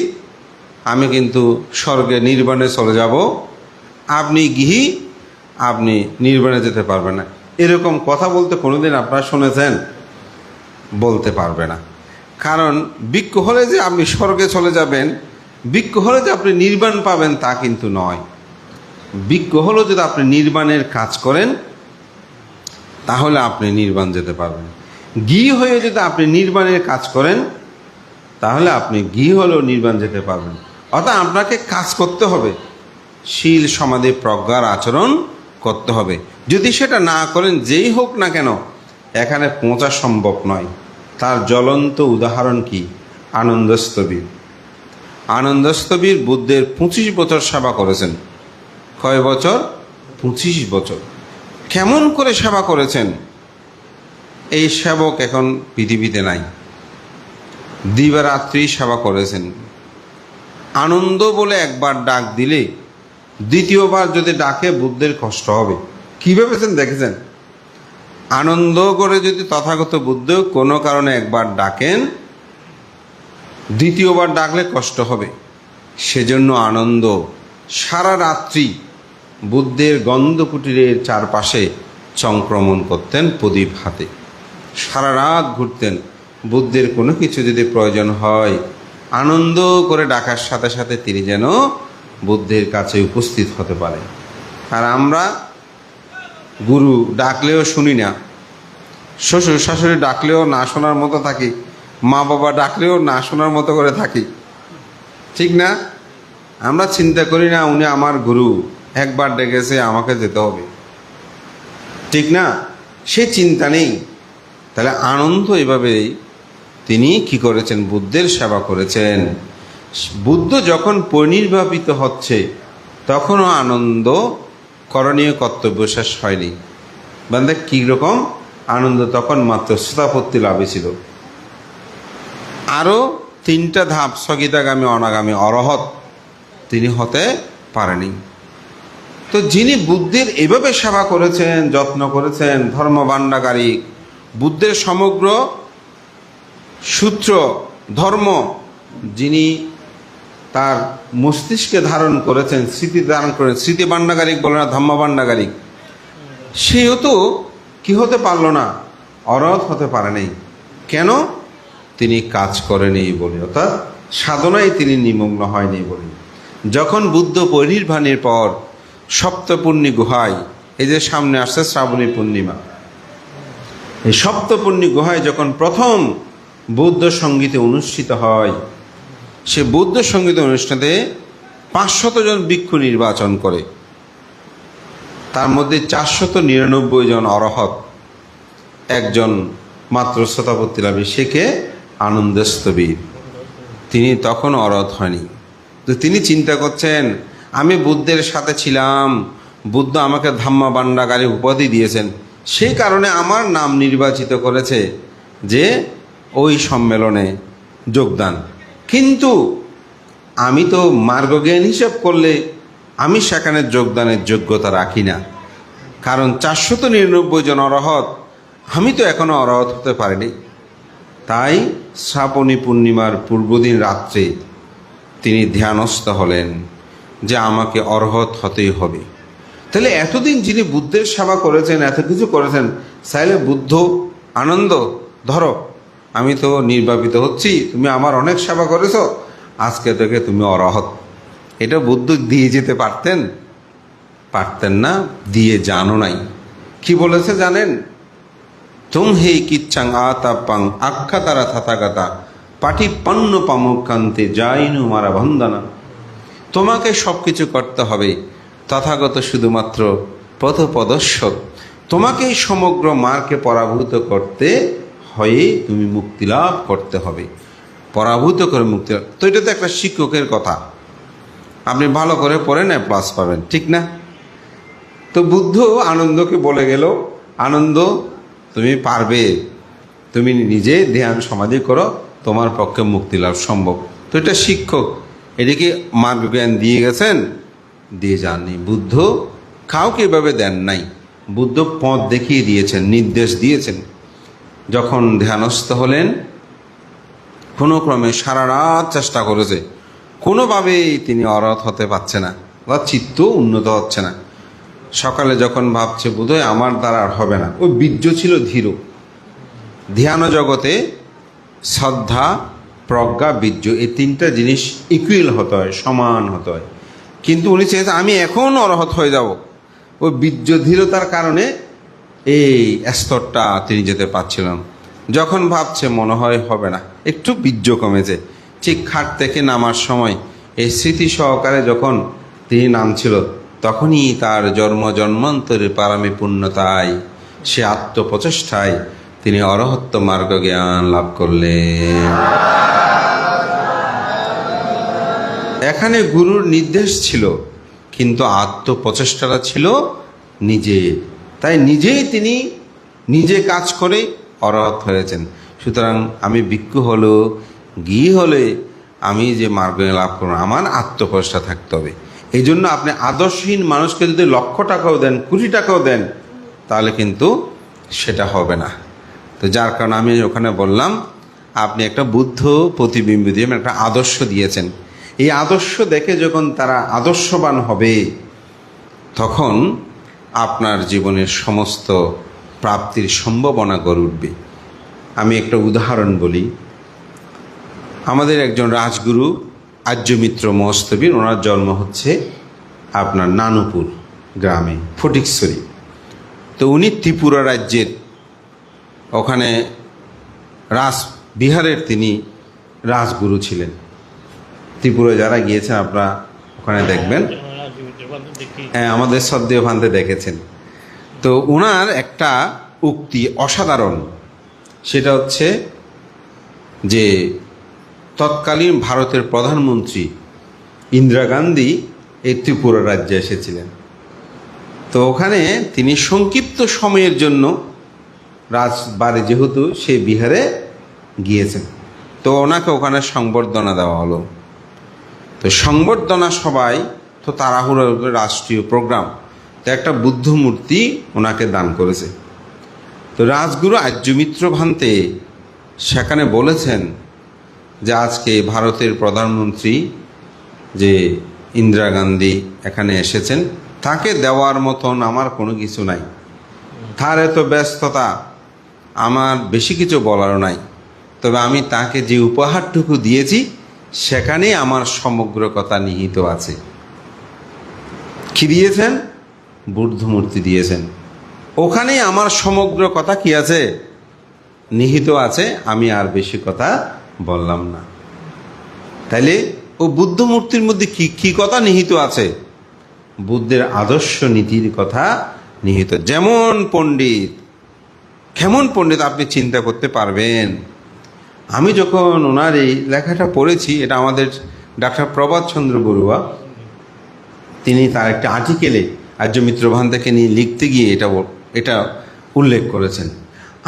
আমি কিন্তু স্বর্গে নির্বাণে চলে যাব, আপনি গৃহী, আপনি নির্বাণে যেতে পারবেন না, এরকম কথা বলতে কোনোদিন আপনারা শুনেছেন? বলতে পারবে না। কারণ ভিক্ষু হলে যে আপনি স্বর্গে চলে যাবেন, ভিক্ষু হলে যে আপনি নির্বাণ পাবেন তা কিন্তু নয়। ভিক্ষু হলো যদি আপনি নির্বাণের কাজ করেন তাহলে আপনি নির্বাণ যেতে পারবেন। গৃহী হয়ে যদি আপনি নির্বাণের কাজ করেন তাহলে আপনি গৃহী হলেও নির্বাণ যেতে পারবেন। অর্থাৎ আপনাকে কাজ করতে হবে, শীল সমাধি প্রজ্ঞার আচরণ করতে হবে। যদি সেটা না করেন, যেই হোক না কেন, এখানে পৌঁছা সম্ভব নয়। তার জ্বলন্ত উদাহরণ কি? আনন্দস্থবির। আনন্দস্থবির বুদ্ধের 25 বছর সেবা করেছেন। কয় বছর? 25 বছর। কেমন করে সেবা করেছেন? এই সেবক এখন পৃথিবীতে নাই। দিবারাত্রি সেবা করেছেন। আনন্দ বলে একবার ডাক দিলে দ্বিতীয়বার যদি ডাকে বুদ্ধের কষ্ট হবে। কী ভেবেছেন? দেখেছেন? আনন্দ করে যদি তথাগত বুদ্ধ কোনো কারণে একবার ডাকেন, দ্বিতীয়বার ডাকলে কষ্ট হবে। সেজন্য আনন্দ সারা রাত্রি বুদ্ধের গন্ধকুটিরের চারপাশে সংক্রমণ করতেন প্রদীপ হাতে, সারা রাত ঘুরতেন। বুদ্ধের কোনো কিছু যদি প্রয়োজন হয়, আনন্দ করে ডাকার সাথে সাথে তিনি যেন বুদ্ধের কাছে উপস্থিত হতে পারে। আর আমরা গুরু ডাকলেও শুনি না, শ্বশুর শাশুড়ি ডাকলেও না শোনার মতো থাকি, মা বাবা ডাকলেও না শোনার মতো করে থাকি, ঠিক না? আমরা চিন্তা করি না উনি আমার গুরু, একবার ডেকেছে আমাকে যেতে হবে, ঠিক না? সে চিন্তা নেই। তাহলে আনন্দ এভাবেই তিনি কি করেছেন? বুদ্ধের সেবা করেছেন। বুদ্ধ যখন পরিনির্বাপিত হচ্ছে তখনও আনন্দ করণীয় কর্তব্য শেষ হয়নি। বান্দা কীরকম আনন্দ? তখন মাত্র শ্রোতাপত্তি লাভে ছিল। আরও 3টা ধাপ, স্থগিতাগামী, অনাগামী, অরহত তিনি হতে পারেনি। তো যিনি বুদ্ধের এভাবে সেবা করেছেন, যত্ন করেছেন, ধর্মভাণ্ডাগারী, বুদ্ধের সমগ্র সূত্র ধর্ম যিনি তার মস্তিষ্কে ধারণ করেছেন, স্মৃতি ধারণ করেছেন, স্মৃতি ভাণ্ডাগারিক বলে না, ধর্মভাণ্ডাগারিক, সেও তো কি হতে পারল না? অরহত হতে পারে নাই। কেন? তিনি কাজ করেনি বলে, অর্থাৎ সাধনায় তিনি নিমগ্ন হয়নি বলে। যখন বুদ্ধ পরিনির্বাণের পর সপ্তপূর্ণী গুহায়, এই যে সামনে আসছে শ্রাবণী পূর্ণিমা, এই সপ্তপূর্ণী গুহায় যখন প্রথম বৌদ্ধ সঙ্গীতে অনুষ্ঠিত হয়, সে বৌদ্ধ সঙ্গীত অনুষ্ঠানে 500 জন ভিক্ষু নির্বাচন করে, তার মধ্যে 499 জন অরহত, একজন মাত্র শ্রোতাপত্তি লাভী, সে কে? আনন্দস্থবির। তিনি তখন অরহত হয়নি। তো তিনি চিন্তা করছেন, আমি বুদ্ধের সাথে ছিলাম, বুদ্ধ আমাকে ধাম্মা বান্ডাকারী উপাধি দিয়েছেন, সেই কারণে আমার নাম নির্বাচিত করেছে যে ওই সম্মেলনে যোগদান। কিন্তু আমি তো মার্গজ্ঞান হিসাব করলে আমি সেখানে যোগদানের যোগ্যতা রাখি না, কারণ 499 জন অরহত, আমি তো এখনো অরহত হতে পারিনি। তাই শ্রাবণী পূর্ণিমার পূর্বদিন রাত্রে তিনি ধ্যানস্থ হলেন যে আমাকে অরহত হতেই হবে। তাহলে এতদিন যিনি বুদ্ধের সেবা করেছেন, এত কিছু করেছেন, চাইলে বুদ্ধ আনন্দ, ধরো আমি তো নির্বাপিত হচ্ছি, তুমি আমার অনেক সেবা করেছো, আজকে থেকে তুমি অরহত, এটা বুদ্ধ দিয়ে যেতে পারতেন? পারতেন না, দিয়ে জানো নাই। কি বলেছে জানেন? তুম হে কিচ্ছাং আতাপাং আখ্যা তারা থাতাগাতা পাটি পণ্য পামুকান্তে যাইনু মারা বন্দনা। তোমাকে সব কিছু করতে হবে, তথাগত শুধুমাত্র পথপ্রদর্শক। তোমাকেই সমগ্র মার্গকে পরাভূত করতে হয়ে তুমি মুক্তি লাভ করতে হবে, পরাভূত করে মুক্তি লাভ। তো এটা তো একটা শিক্ষকের কথা, আপনি ভালো করে পড়েন, প্লাস পাবেন, ঠিক না? তো বুদ্ধ আনন্দকে বলে গেল, আনন্দ তুমি পারবে, তুমি নিজে ধ্যান সমাধি করো, তোমার পক্ষে মুক্তি লাভ সম্ভব। তো এটা শিক্ষক, এটাকে মার্গ জ্ঞান দিয়ে গেছেন? দিয়ে যাননি। বুদ্ধ কাউকে এভাবে দেন নাই, বুদ্ধ পথ দেখিয়ে দিয়েছেন, নির্দেশ দিয়েছেন। যখন ধ্যানস্থ হলেন, কোনো ক্রমে সারা রাত চেষ্টা করেছে, কোনোভাবেই তিনি অরহত হতে পারছে না, বা চিত্ত উন্নত হচ্ছে না। সকালে যখন ভাবছে বোধহয় আমার দ্বারা আর হবে না, ওই বীর্য ছিল ধীর। ধ্যান জগতে শ্রদ্ধা, প্রজ্ঞা, বীর্য, এই তিনটা জিনিস ইকুয়াল হতে হয়, সমান হতে হয়। কিন্তু উনি চেয়েছেন আমি এখন অরহত হয়ে যাব, ওই বীর্য ধীরতার কারণে এই স্তরটা তিনি যেতে পারছিলেন। যখন ভাবছে মনে হয় হবে না, একটু বীর্য কমেছে, ঠিক খাট থেকে নামার সময় এই স্মৃতি সহকারে যখন তিনি নামছিল, তখনই তার জন্মান্তরে পারামি পূর্ণতায়, সে আত্মপ্রচেষ্টায় তিনি অরহত্ব মার্গ জ্ঞান লাভ করলেন। এখানে গুরুর নির্দেশ ছিল, কিন্তু আত্মপ্রচেষ্টাটা ছিল নিজে, তাই নিজেই তিনি নিজে কাজ করে অরহত হয়েছেন। সুতরাং আমি ভিক্ষু হলো, গৃহী হলে আমি যে মার্গ লাভ করব, আমার আত্মপ্রচেষ্টা থাকতে হবে। এই জন্য আপনি আদর্শহীন মানুষকে যদি 1,00,000 টাকাও দেন, 20 টাকাও দেন, তাহলে কিন্তু সেটা হবে না। তো যার কারণে আমি ওখানে বললাম, আপনি একটা বুদ্ধ প্রতিবিম্ব দিয়ে একটা আদর্শ দিয়েছেন। এই আদর্শ দেখে যখন তারা আদর্শবান হবে, তখন আপনার জীবনের সমস্ত প্রাপ্তির সম্ভাবনা গড়ে উঠবে। আমি একটা উদাহরণ বলি। আমাদের একজন রাজগুরু আর্যমিত্র মহস্তবীর, ওনার জন্ম হচ্ছে আপনার নানুপুর গ্রামে, ফটিকছড়ি। তো উনি ত্রিপুরা রাজ্যের ওখানে বিহারের তিনি রাজগুরু ছিলেন। ত্রিপুরা যারা গিয়েছেন আপনারা ওখানে দেখবেন, হ্যাঁ আমাদের শ্রদ্ধেয় ভান্তে দেখেছেন। তো ওনার একটা উক্তি অসাধারণ, সেটা হচ্ছে যে তৎকালীন ভারতের প্রধানমন্ত্রী ইন্দিরা গান্ধী এই ত্রিপুরা রাজ্যে এসেছিলেন। তো ওখানে তিনি সংক্ষিপ্ত সময়ের জন্য রাজবাড়ি, যেহেতু সেই বিহারে গিয়েছেন, তো ওনাকে ওখানে সংবর্ধনা দেওয়া হলো। তো সংবর্ধনা সবাই তো তাড়াহুড়ো রাষ্ট্রীয় প্রোগ্রাম, তো একটা বুদ্ধ মূর্তি ওনাকে দান করেছে। তো রাজগুরু আর্যমিত্র ভান্তে সেখানে বলেছেন যে আজকে ভারতের প্রধানমন্ত্রী যে ইন্দিরা গান্ধী এখানে এসেছেন, তাকে দেওয়ার মতন আমার কোনো কিছু নাই, তার এত ব্যস্ততা, আমার বেশি কিছু বলারও নাই। তবে আমি তাকে যে উপহারটুকু দিয়েছি, সেখানেই আমার সমগ্র কথা নিহিত আছে। কি দিয়েছেন? বুদ্ধ মূর্তি দিয়েছেন, ওখানেই আমার সমগ্র কথা কি আছে? নিহিত আছে। আমি আর বেশি কথা বললাম না। তাইলে ও বুদ্ধ মূর্তির মধ্যে কি কি কথা নিহিত আছে? বুদ্ধের আদর্শ নীতির কথা নিহিত। যেমন পণ্ডিত, কেমন পণ্ডিত আপনি চিন্তা করতে পারবেন। আমি যখন ওনার এই লেখাটা পড়েছি, এটা আমাদের ডাক্তার প্রভাত চন্দ্র বড়ুয়া, তিনি তার একটা আর্টিকেলে আর্য মিত্র ভান্তাকে নিয়ে লিখতে গিয়ে এটা উল্লেখ করেছেন।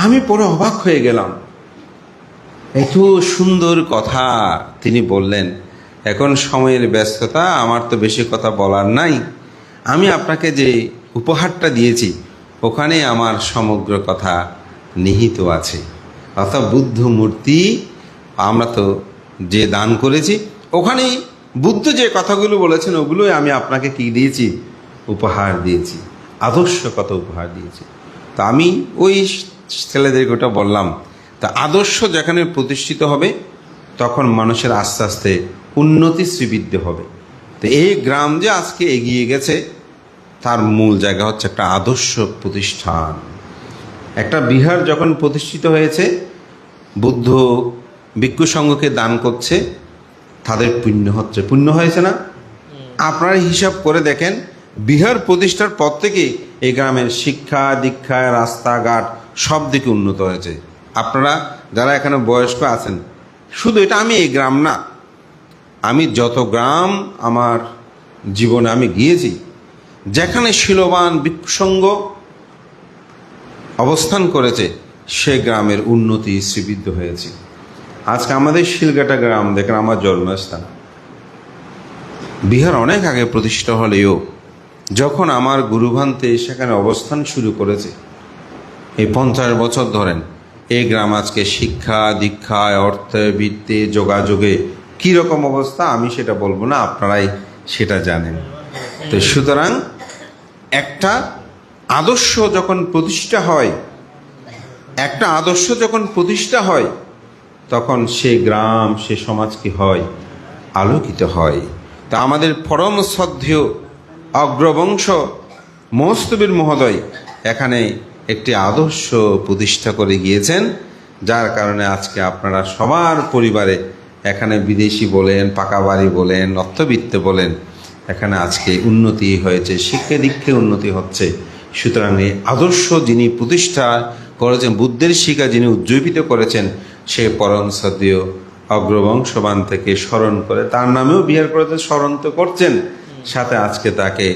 আমি পরে অবাক হয়ে গেলাম, এত সুন্দর কথা তিনি বললেন। এখন সময়ের ব্যস্ততা, আমার তো বেশি কথা বলার নাই। আমি আপনাকে যে উপহারটা দিয়েছি ওখানে আমার সমগ্র কথা নিহিত আছে। অর্থাৎ বুদ্ধ মূর্তি আমরা তো যে দান করেছি, ওখানেই বুদ্ধ যে কথাগুলো বলেছেন ওগুলোই আমি আপনাকে কি দিয়েছি? উপহার দিয়েছি, আদর্শ কথা উপহার দিয়েছি। তো আমি ওই ছেলেদেরকে ওটা বললাম। তা আদর্শ যেখানে প্রতিষ্ঠিত হবে তখন মানুষের আস্তে আস্তে উন্নতি শ্রীবৃদ্ধি হবে। তো এই গ্রাম যে আজকে এগিয়ে গেছে তার মূল জায়গা হচ্ছে একটা আদর্শ প্রতিষ্ঠান। একটা বিহার যখন প্রতিষ্ঠিত হয়েছে, বুদ্ধ ভিক্ষু সংঘকে দান করছে, তাদের পুণ্য হচ্ছে। পুণ্য হয়েছে না? আপনারা হিসাব করে দেখেন, বিহার প্রতিষ্ঠার পর থেকে এই গ্রামের শিক্ষা দীক্ষা রাস্তাঘাট সব দিকে উন্নত হয়েছে। আপনারা যারা এখানে বয়স্ক আছেন, শুধু এটা আমি এই গ্রাম না, আমি যত গ্রাম আমার জীবনে আমি গিয়েছি, যেখানে শিলবান ভিক্ষুসংঘ অবস্থান করেছে সে গ্রামের উন্নতি শ্রীবৃদ্ধি হয়েছে। আজকে আমাদের শিলঘাটা গ্রাম দেখেন, আমার জন্মস্থান। বিহার অনেক আগে প্রতিষ্ঠা হলেও যখন আমার গুরুভান্তে সেখানে অবস্থান শুরু করেছে, এই 50 বছর ধরেন, এই গ্রাম আজকে শিক্ষা দীক্ষায় অর্থে বৃত্তে যোগাযোগে কীরকম অবস্থা আমি সেটা বলবো না, আপনারাই সেটা জানেন। তো সুতরাং একটা আদর্শ যখন প্রতিষ্ঠা হয়, একটা আদর্শ যখন প্রতিষ্ঠা হয় তখন সে গ্রাম সে সমাজ কি হয়? আলোকিত হয়। তা আমাদের পরম শ্রদ্ধেয় অগ্রবংশ মৌস্তবীর মহোদয় এখানে একটি আদর্শ প্রতিষ্ঠা করে গিয়েছেন, যার কারণে আজকে আপনারা সবার পরিবারে এখানে বিদেশি বলেন, পাকা বাড়ি বলেন, অর্থবিত্ত বলেন, এখানে আজকে উন্নতি হয়েছে, শিক্ষা দীক্ষায় উন্নতি হচ্ছে। সুতরাং এই আদর্শ যিনি প্রতিষ্ঠা করেছেন, বুদ্ধের শিক্ষা যিনি উজ্জীবিত করেছেন, সে পরম শ্রদ্ধেয় অগ্রবংশবান থেকে স্মরণ করে তার নামেও বিহার করতে স্মরণ তো করছেন, সাথে আজকে তাকে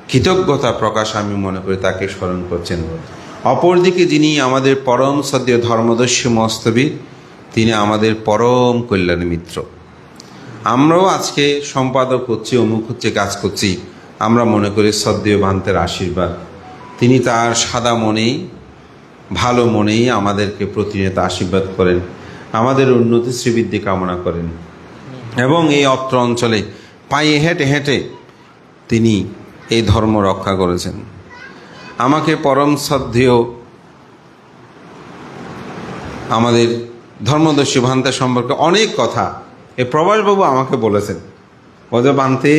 কৃতজ্ঞতা প্রকাশ আমি মনে করি তাকে স্মরণ করছেন। অপরদিকে যিনি আমাদের পরম শ্রদ্ধেয় ধর্মদর্শী মস্তবী, তিনি আমাদের পরম কল্যাণ মিত্র। আমরাও আজকে সম্পাদক হচ্ছি, অমুক হচ্ছে, কাজ করছি, আমরা মনে করি শ্রদ্ধেয় ভান্তের আশীর্বাদ। তিনি তার সাদা মনেই ভালো মনেই আমাদেরকে প্রতিনিয়ত আশীর্বাদ করেন, আমাদের উন্নতি শ্রীবৃদ্ধি কামনা করেন, এবং এই অত্র অঞ্চলে পায়ে হেঁটে হেঁটে তিনি এই ধর্ম রক্ষা করেছেন। আমাকে পরম শ্রদ্ধেয় আমাদের ধর্মদর্শী ভান্তে সম্পর্কে অনেক কথা এই প্রভাসবাবু আমাকে বলেছেন। ওদের বানতে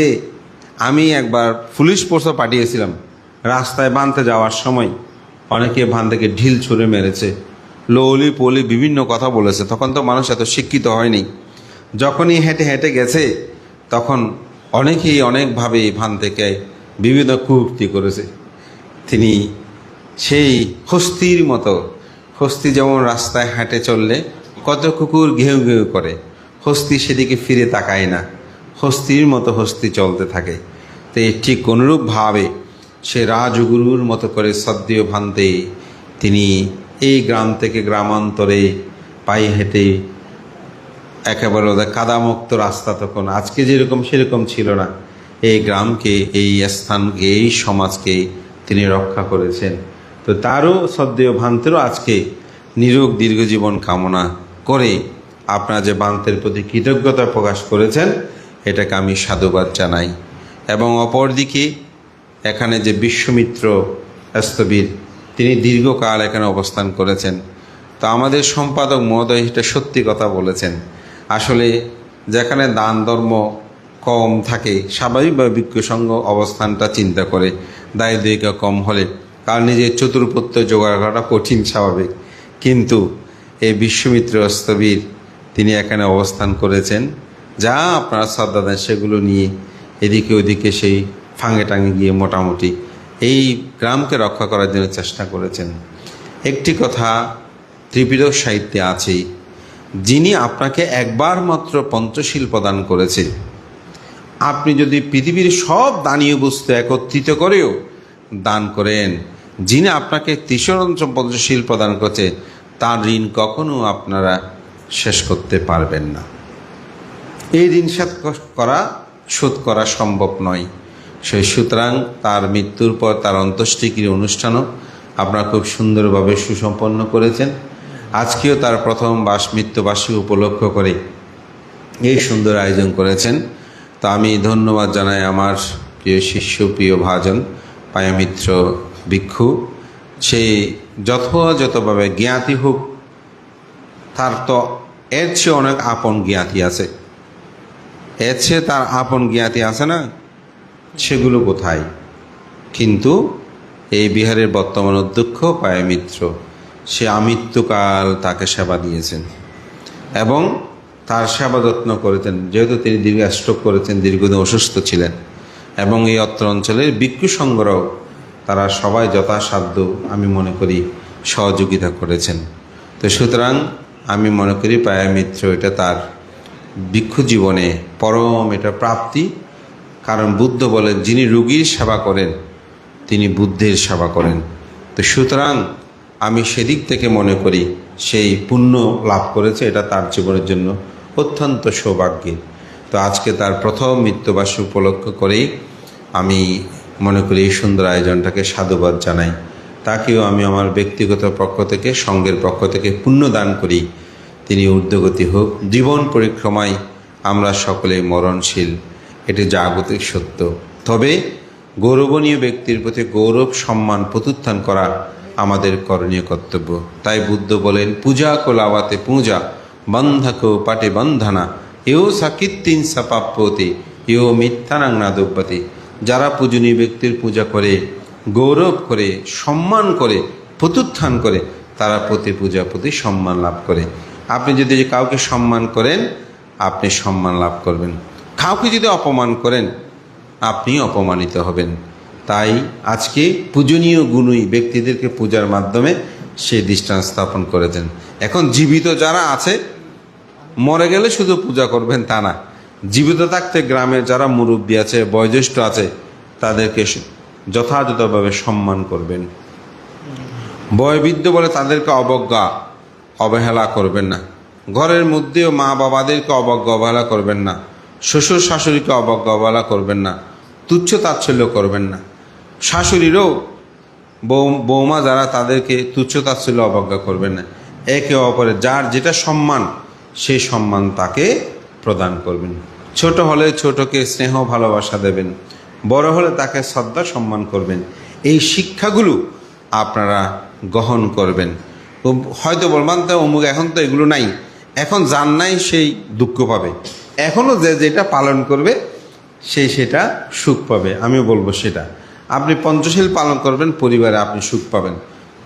আমি একবার পুলিশ ফোর্সও পাঠিয়েছিলাম, রাস্তায় বানতে যাওয়ার সময় অনেকে ভান থেকে ঢিল ছুঁড়ে মেরেছে, লৌলি পলি বিভিন্ন কথা বলেছে। তখন তো মানুষ এত শিক্ষিত হয়নি। যখনই হেঁটে হেঁটে গেছে তখন অনেকেই অনেকভাবে ভান থেকে বিভিন্ন কুউক্তি করেছে। তিনি সেই হস্তির মতো, হস্তি যেমন রাস্তায় হেঁটে চললে কত কুকুর ঘেউ ঘেউ করে, হস্তি সেদিকে ফিরে তাকায় না, হস্তির মতো হস্তি চলতে থাকে। তো ঠিক অনুরূপভাবে সে রাজগুরুর মতো করে শ্রদ্ধেয় ভান্তে তিনি এই গ্রাম থেকে গ্রামান্তরে পায়ে হেঁটে একেবারে ওদের কাদামুক্ত রাস্তা, তখন আজকে যেরকম সেরকম ছিল না, এই গ্রামকে, এই স্থানকে, এই সমাজকে তিনি রক্ষা করেছেন। তো তারও শ্রদ্ধেয় ভান্তেরও আজকে নিরোগ দীর্ঘজীবন কামনা করে আপনারা যে ভান্তের প্রতি কৃতজ্ঞতা প্রকাশ করেছেন এটাকে আমি সাধুবাদ জানাই। এবং অপরদিকে এখানে যে বিশ্বমিত্র স্থবির, তিনি দীর্ঘকাল এখানে অবস্থান করেছেন। তো আমাদের সম্পাদক মহোদয় এটা সত্যি কথা বলেছেন। আসলে যেখানে দান ধর্ম কম থাকে স্বাভাবিকভাবে ভিক্ষু সংঘ অবস্থানটা চিন্তা করে, দায় দীর্ঘ কম হলে কারণ নিজের চতুর্পত্য জোগাড় করাটা কঠিন, স্বাভাবিক। কিন্তু এই বিশ্বমিত্র স্থবির তিনি এখানে অবস্থান করেছেন, যা আপনারা শ্রদ্ধা দেন সেগুলো নিয়ে এদিকে ওদিকে সেই ফাঙে টাঙে গিয়ে মোটামুটি এই গ্রামকে রক্ষা করার জন্য চেষ্টা করেছেন। একটি কথা ত্রিপিটক সাহিত্যে আছে, যিনি আপনাকে একবার মাত্র পঞ্চশীল প্রদান করেছে, আপনি যদি পৃথিবীর সব দানীয় বস্তু একত্রিত করেও দান করেন, যিনি আপনাকে তৃতীয় পঞ্চশীল প্রদান করেছে তার ঋণ কখনো আপনারা শেষ করতে পারবেন না। এই ঋণ শোধ করা সম্ভব নয়। সুতরাং তার মৃত্যুর পর তার অন্ত্যেষ্টিক্রিয়া অনুষ্ঠানও আপনারা খুব সুন্দরভাবে সুসম্পন্ন করেছেন। আজকেও তার প্রথম মৃত্যুবার্ষিকী উপলক্ষ করে এই সুন্দর আয়োজন করেছেন। তো আমি ধন্যবাদ জানাই আমার প্রিয় শিষ্য, প্রিয় ভাজন পায়ামিত্র ভিক্ষু। সেই যথাযথভাবে জ্ঞাতি হোক, তার তো এর চেয়ে অনেক আপন জ্ঞাতি আছে, এর চেয়ে তার আপন জ্ঞাতি আছে না, সেগুলো কোথায়? কিন্তু এই বিহারের বর্তমান অধ্যক্ষ পায়ামিত্র, সে আমৃত্যুকাল তাকে সেবা দিয়েছেন এবং তার সেবা যত্ন করেছেন। যেহেতু তিনি স্ট্রোক করেছেন, দীর্ঘদিন অসুস্থ ছিলেন, এবং এই অত্র অঞ্চলের ভিক্ষু সংঘরাও তারা সবাই যথাসাধ্য আমি মনে করি সহযোগিতা করেছেন। তো সুতরাং আমি মনে করি পায়ামিত্র এটা তার ভিক্ষু জীবনে পরম এটা প্রাপ্তি। কারণ বুদ্ধ বলেন, যিনি রোগীর সেবা করেন তিনি বুদ্ধের সেবা করেন। তো সুতরাং আমি সেদিক থেকে মনে করি সেই পুণ্য লাভ করেছে, এটা তার জীবনের জন্য অত্যন্ত সৌভাগ্যের। তো আজকে তার প্রথম মৃত্যুবার্ষিকী উপলক্ষ করেই আমি মনে করি এই সুন্দর আয়োজনটাকে সাধুবাদ জানাই। তাকেও আমি আমার ব্যক্তিগত পক্ষ থেকে, সংঘের পক্ষ থেকে পুণ্য দান করি, তিনি ঊর্ধ্বগতি হোক। জীবন পরিক্রমায় আমরা সকলে মরণশীল, এটি জাগতিক সত্য। তবে গৌরবনীয় ব্যক্তির প্রতি গৌরব সম্মান প্রত্যুত্থান করা আমাদের করণীয় কর্তব্য। তাই বুদ্ধ বলেন, পূজা কোলাওয়াতে পূজা বন্ধাকো পাটে বন্ধানা এও সাকিত্তিন সাপাপ্যতে এও মিথ্যানাং নাদব্যতে। যারা পূজনীয় ব্যক্তির পূজা করে, গৌরব করে, সম্মান করে, প্রত্যুত্থান করে, তারা প্রতি পূজা প্রতি সম্মান লাভ করে। আপনি যদি কাউকে সম্মান করেন, আপনি সম্মান লাভ করবেন। কাউকে যদি অপমান করেন, আপনি অপমানিত হবেন। তাই আজকে পূজনীয় গুণী ব্যক্তিদেরকে পূজার মাধ্যমে সেই দৃষ্টান্ত স্থাপন করেছেন। এখন জীবিত যারা আছে, মরে গেলে শুধু পূজা করবেন তা না, জীবিত থাকতে গ্রামের যারা মুরব্বী আছে, বয়োজ্যেষ্ঠ আছে, তাদেরকে যথাযথভাবে সম্মান করবেন। বয়োবৃদ্ধ বলে তাদেরকে অবহেলা করবেন না। ঘরের মধ্যেও মা বাবাদেরকে অবহেলা করবেন না, শ্বশুর শাশুড়িকে অবহেলা করবেন না, তুচ্ছ তাচ্ছল্য করবেন না। শাশুড়িরও বৌমা যারা, তাদেরকে তুচ্ছ তাচ্ছল্য অবজ্ঞা করবেন না। একে অপরের যার যেটা সম্মান, সেই সম্মান তাকে প্রদান করবেন। ছোট হলে ছোটকে স্নেহ ভালোবাসা দেবেন, বড় হলে তাকে শ্রদ্ধা সম্মান করবেন। এই শিক্ষাগুলো আপনারা গ্রহণ করবেন। হয়তো বলবেন তো অমুক এখন তো এগুলো নাই, এখন যার নাই সেই দুঃখ পাবে, এখনও যে যেটা পালন করবে সেটা সুখ পাবে। আমি বলবো সেটা আপনি পঞ্চশীল পালন করবেন, পরিবারে আপনি সুখ পাবেন।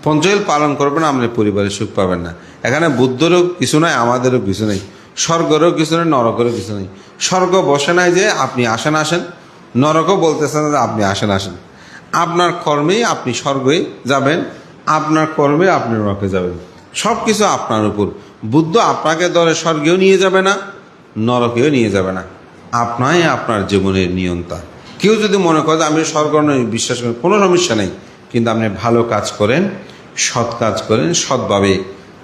পঞ্চশীল পালন করবেন, আপনি পরিবারে সুখ পাবেন না। এখানে বুদ্ধেরও কিছু নাই, আমাদেরও কিছু নেই, স্বর্গেরও কিছু নেই, নরকেরও কিছু নেই। স্বর্গ বসে নাই যে আপনি আসেন, নরকও বলতেছেন যে আপনি আসেন। আপনার কর্মেই আপনি স্বর্গে যাবেন, আপনার কর্মে আপনি নরকে যাবেন, সব কিছু আপনার উপর। বুদ্ধ আপনাকে ধরে স্বর্গেও নিয়ে যাবে না, নরকেও নিয়ে যাবে না, আপনাই আপনার জীবনের নিয়ন্তা। কেউ যদি মনে করে আমি স্বর্গ নয়, বিশ্বাস করেন, কোনো সমস্যা নেই, কিন্তু আপনি ভালো কাজ করেন, সৎ কাজ করেন, সৎভাবে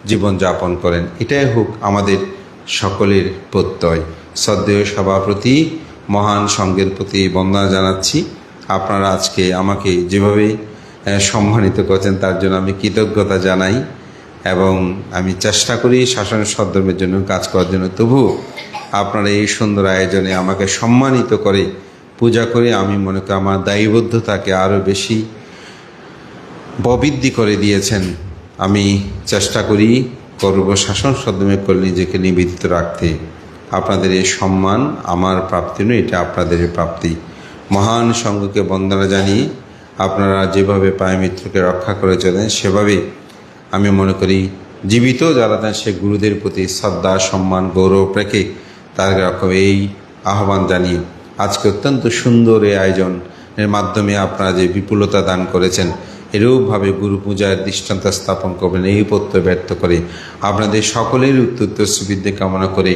জীবনযাপন করেন, এটাই হোক আমাদের সকলের প্রত্যয়। শ্রদ্ধেয় সভাপতি মহান সংঘের প্রতি বন্দনা জানাচ্ছি। আপনারা আজকে আমাকে যেভাবে সম্মানিত করেছেন তার জন্য আমি কৃতজ্ঞতা জানাই, এবং আমি চেষ্টা করি শাসন সদ্ধর্মের জন্য কাজ করার জন্য। তবু আপনারা এই সুন্দর আয়োজনে আমাকে সম্মানিত করে পূজা করে আমি মনে করি আমার দায়বদ্ধতাকে আরও বেশি বৃদ্ধি করে দিয়েছেন। আমি চেষ্টা করব শাসন সদ্ধর্মের করে নিজেকে নিবেদিত রাখতে। আপনাদের এই সম্মান আমার প্রাপ্তি নয়, এটা আপনাদের প্রাপ্তি। মহান সংঘকে বন্দনা জানিয়ে আপনারা যেভাবে পায়ামিত্রকে রক্ষা করে চলেন, সেভাবে আমি মনে করি জীবিত যারা দেন সে গুরুদের প্রতি শ্রদ্ধা সম্মান গৌরব রেখে তার এই আহ্বান জানিয়ে আজকে অত্যন্ত সুন্দর এই আয়োজনের মাধ্যমে আপনারা যে বিপুলতা দান করেছেন, এরূপভাবে গুরু পূজার দৃষ্টান্ত স্থাপন করবেন এই প্রত্যয় ব্যর্থ করে আপনাদের সকলের উত্তর সুবিধে কামনা করে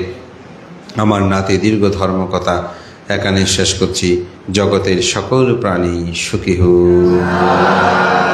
আমার নাতি দীর্ঘ ধর্মকথা এখানে শেষ করছি। জগতের সকল প্রাণী সুখী হোক।